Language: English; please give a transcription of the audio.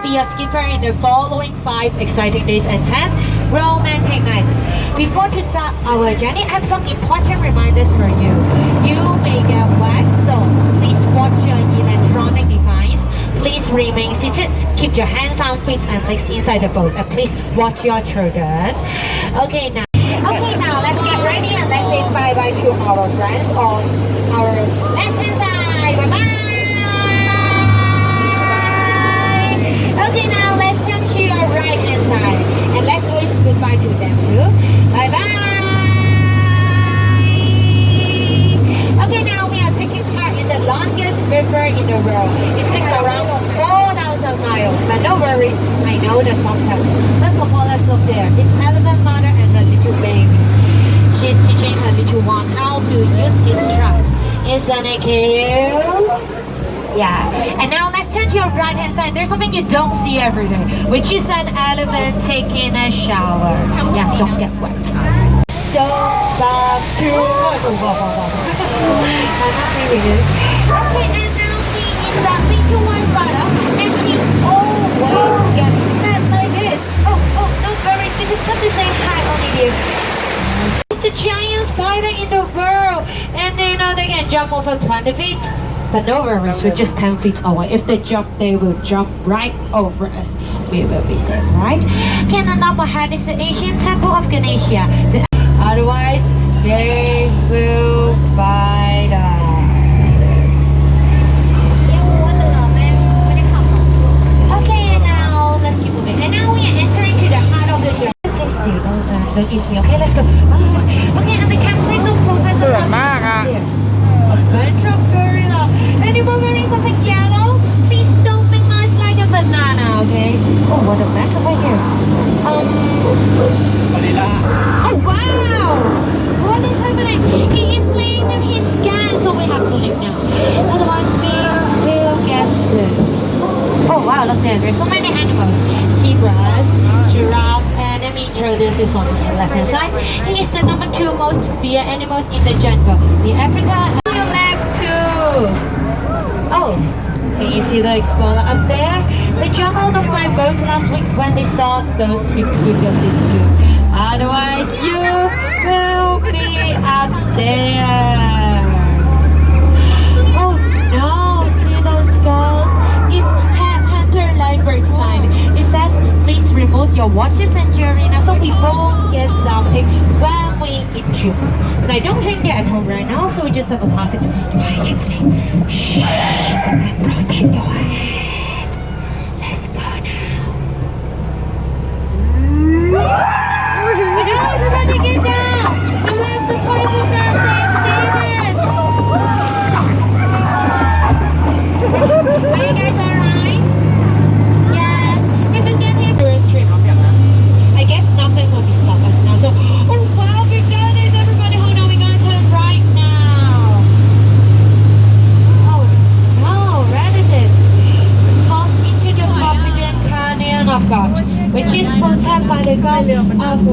be a skipper in the following 5 exciting days and 10 romantic nights. Before to start our journey, I have some important reminders for you. You may get wet, so please watch your electronic device. Please remain seated, keep your hands, arms, feet and legs inside the boat, and please watch your children. Okay, now let's get ready and let's say bye-bye to our friends on our left-hand side. Bye-bye! Okay, now let's jump to your right-hand side and let's wave goodbye to them too. Bye-bye! Okay, now we are taking part in the longest river in the world. It takes around 4,000 miles, but no worries, I know the shortcut. First of all, let's look there. It's elephant mother and the little baby. She's teaching her little one how to use his trunk. Isn't it cute? Yeah. And now let's turn to your right hand side. There's something you don't see every day, which is an elephant taking a shower. Yeah, don't get wet. Don't stop to I'm not reading this. Okay, and now he is that little one brother, and he always gets fat like this. Oh, don't worry, this is just to say hi only dear. It's the giant spider in the world, and they can jump over 20 feet. But no worries, we're just 10 feet away. If they jump, they will jump right over us. We will be safe, right? Okay, and up ahead is the Asian Temple of Ganesha. Otherwise, they will fight us. Okay, and now let's keep moving. And now we are entering to the heart of the journey. Don't eat me, okay? Let's go. Okay, and the campsite of Professor Adventure of Gorilla. Anyone wearing something yellow? Please don't make noise like a banana, okay? Oh, what a mess over here. Oh, wow! What is happening? He is playing with his gun, so we have to leave now. Otherwise, we will get sick. Oh, wow, look there. There's so many animals. Zebras, giraffes, and let me introduce this one on the left-hand side. He is the number 2 most feared animals in the jungle. The Africa. Oh, can you see the explorer up there? They jumped out of my boat last week when they saw those previously too. Otherwise, you will be up there. Oh no, see those skulls? It's Hunter Library sign. It says, please remove your watches and jewelry now so we won't get something when we eat you. And I don't drink that at home right now, so we just have a pass it quietly. Shh, protect your head. Let's go now. Now everybody get down. You have to fight for that Are you guys alright? Yes. If we get here for a trip, I guess nothing will be stop us now. So, oh wow, we've done it. Everybody hold on, we're going to turn right now. Oh no, radishes. Cross into the Forbidden Canyon of God, which is protected by the God of